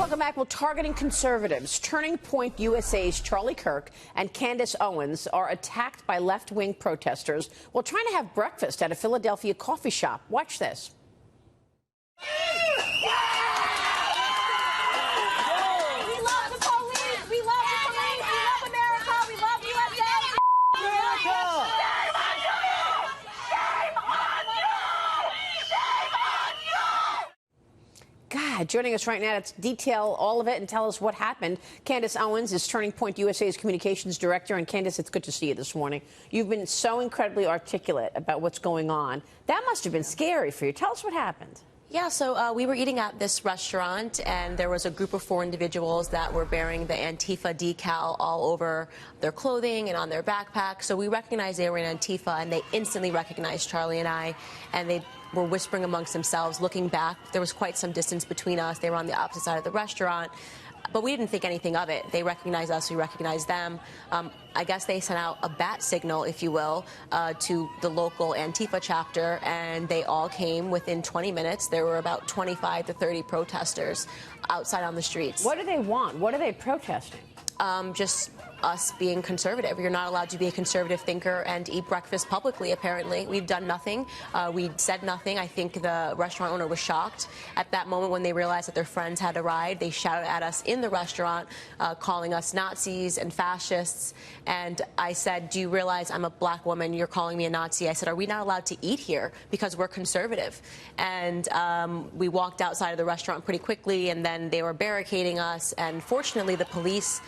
Welcome back. Well, targeting conservatives. Turning Point USA's Charlie Kirk and Candace Owens are attacked by left-wing protesters while trying to have breakfast at a Philadelphia coffee shop. Watch this. God, joining us right now to detail all of it and tell us what happened. Candace Owens is Turning Point USA's communications director. And Candace, it's good to see you this morning. You've been so incredibly articulate about what's going on. That must have been scary for you. Tell us what happened. Yeah, so we were eating at this restaurant, and there was a group of 4 individuals that were bearing the Antifa decal all over their clothing and on their backpack. So we recognized they were in Antifa, and they instantly recognized Charlie and I, and they were whispering amongst themselves. Looking back, there was quite some distance between us. They were on the opposite side of the restaurant. But we didn't think anything of it. They recognized us, we recognized them. I guess they sent out a bat signal, if you will, to the local Antifa chapter, and they all came within 20 minutes. There were about 25 to 30 protesters outside on the streets. What do they want? What are they protesting? Just us being conservative. You're not allowed to be a conservative thinker and eat breakfast publicly, apparently. We've done nothing. We said nothing. I think the restaurant owner was shocked at that moment when they realized that their friends had arrived. They shouted at us in the restaurant, calling us Nazis and fascists. And I said, do you realize I'm a black woman? You're calling me a Nazi. I said, are we not allowed to eat here because we're conservative? And we walked outside of the restaurant pretty quickly, and then they were barricading us. And fortunately, the police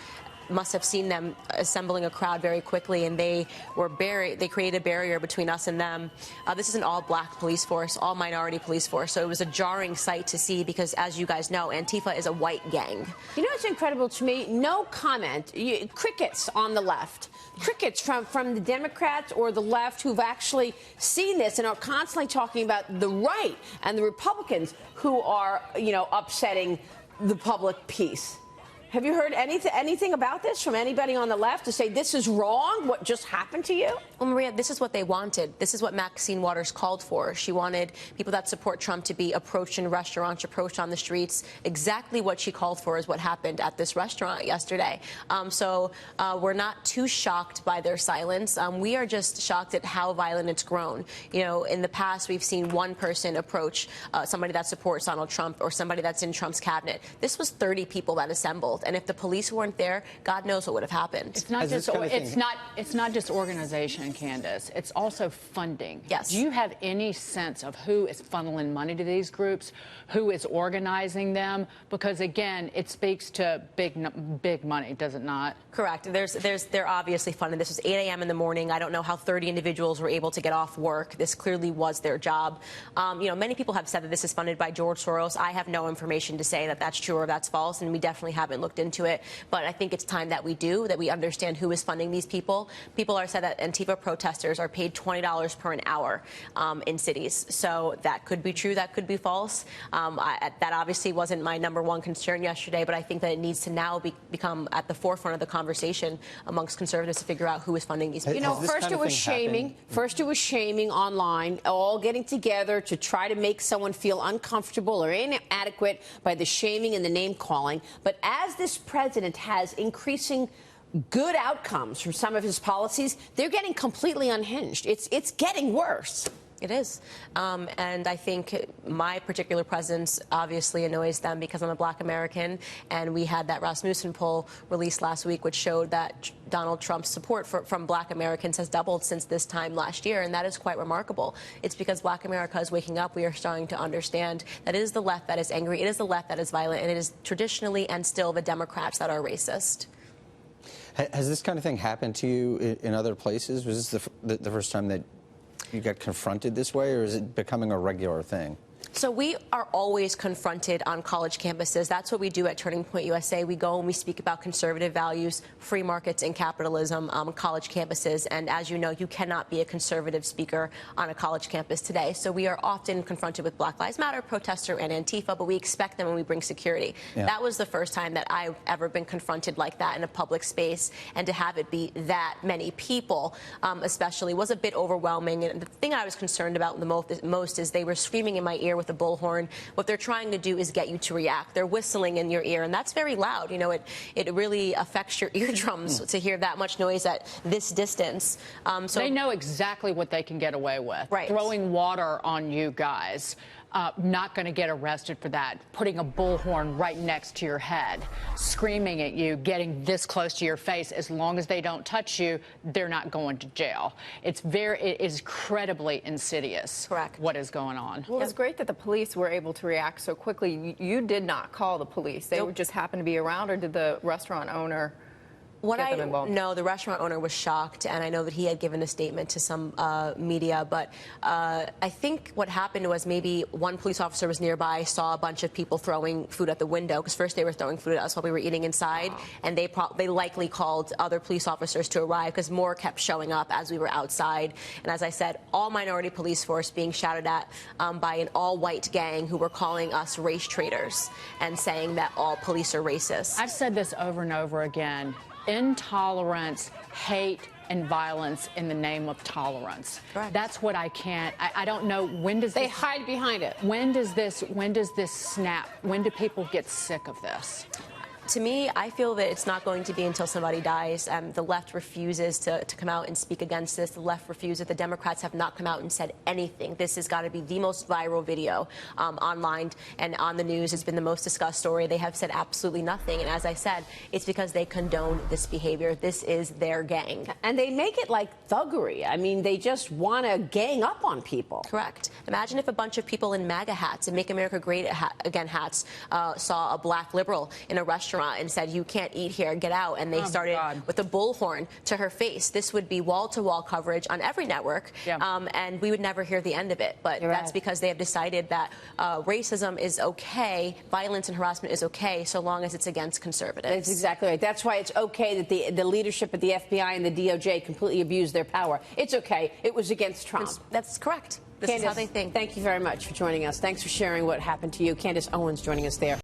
must have seen them assembling a crowd very quickly, and they created a barrier between us and them. This is an all-black police force, all-minority police force, so it was a jarring sight to see because, as you guys know, Antifa is a white gang. You know what's incredible to me? No comment. Crickets on the left. Crickets from the Democrats or the left who've actually seen this and are constantly talking about the right and the Republicans who are, upsetting the public peace. Have you heard anything about this from anybody on the left to say this is wrong, what just happened to you? Well, Maria, this is what they wanted. This is what Maxine Waters called for. She wanted people that support Trump to be approached in restaurants, approached on the streets. Exactly what she called for is what happened at this restaurant yesterday. So we're not too shocked by their silence. We are just shocked at how violent it's grown. In the past, we've seen one person approach somebody that supports Donald Trump or somebody that's in Trump's cabinet. This was 30 people that assembled. And if the police weren't there, God knows what would have happened. It's not just organization, Candace. It's also funding. Yes. Do you have any sense of who is funneling money to these groups, who is organizing them? Because again, it speaks to big money, does it not? Correct. They're obviously funded. This was 8 a.m. in the morning. I don't know how 30 individuals were able to get off work. This clearly was their job. Many people have said that this is funded by George Soros. I have no information to say that that's true or that's false, and we definitely haven't looked into it. But I think it's time that we understand who is funding these people. People are said that Antifa protesters are paid $20 per an hour in cities. So that could be true. That could be false. That obviously wasn't my #1 concern yesterday, but I think that it needs to now become at the forefront of the conversation amongst conservatives to figure out who is funding these people. First it was shaming. First it was shaming online, all getting together to try to make someone feel uncomfortable or inadequate by the shaming and the name calling. But as this president has increasing good outcomes from some of his policies, they're getting completely unhinged. It's getting worse. It is. And I think my particular presence obviously annoys them because I'm a black American. And we had that Rasmussen poll released last week, which showed that Donald Trump's support from black Americans has doubled since this time last year. And that is quite remarkable. It's because black America is waking up. We are starting to understand that it is the left that is angry. It is the left that is violent. And it is traditionally and still the Democrats that are racist. Has this kind of thing happened to you in other places? Was this the first time that you got confronted this way, or is it becoming a regular thing? So we are always confronted on college campuses. That's what we do at Turning Point USA. We go and we speak about conservative values, free markets and capitalism on college campuses. And as you know, you cannot be a conservative speaker on a college campus today. So we are often confronted with Black Lives Matter, protester, and Antifa, but we expect them when we bring security. Yeah. That was the first time that I've ever been confronted like that in a public space. And to have it be that many people, especially, was a bit overwhelming. And the thing I was concerned about the most is they were screaming in my ear with a bullhorn. What they're trying to do is get you to react. They're whistling in your ear, and that's very loud. You know, it really affects your eardrums to hear that much noise at this distance. So they know exactly what they can get away with. Right. Throwing water on you guys. Not going to get arrested for that. Putting a bullhorn right next to your head, screaming at you, getting this close to your face. As long as they don't touch you, they're not going to jail. It is incredibly insidious. Correct. What is going on? Well, it's great that the police were able to react so quickly. You did not call the police. They just happened to be around, or did the restaurant owner? What I know, the restaurant owner was shocked, and I know that he had given a statement to some media, but I think what happened was maybe one police officer was nearby, saw a bunch of people throwing food at the window, because first they were throwing food at us while we were eating inside, and they likely called other police officers to arrive, because more kept showing up as we were outside. And as I said, all minority police force being shouted at by an all-white gang who were calling us race traitors and saying that all police are racist. I've said this over and over again. Intolerance, hate, and violence in the name of tolerance. Correct. That's what I can't. I don't know, when does they hide behind it? When does this snap? When do people get sick of this? To me, I feel that it's not going to be until somebody dies. The left refuses to come out and speak against this. The left refuses. The Democrats have not come out and said anything. This has got to be the most viral video online and on the news. It's been the most discussed story. They have said absolutely nothing. And as I said, it's because they condone this behavior. This is their gang. And they make it like thuggery. I mean, they just want to gang up on people. Correct. Imagine if a bunch of people in MAGA hats and Make America Great Again hats saw a black liberal in a restaurant and said, "You can't eat here, get out," and they started with a bullhorn to her face. This would be wall-to-wall coverage on every network, and we would never hear the end of it. But that's because they have decided that racism is okay, violence and harassment is okay, so long as it's against conservatives. That's exactly right. That's why it's okay that the leadership at the FBI and the DOJ completely abused their power. It's okay. It was against Trump. That's correct. This Candace, is how they think. Thank you very much for joining us. Thanks for sharing what happened to you. Candace Owens joining us there.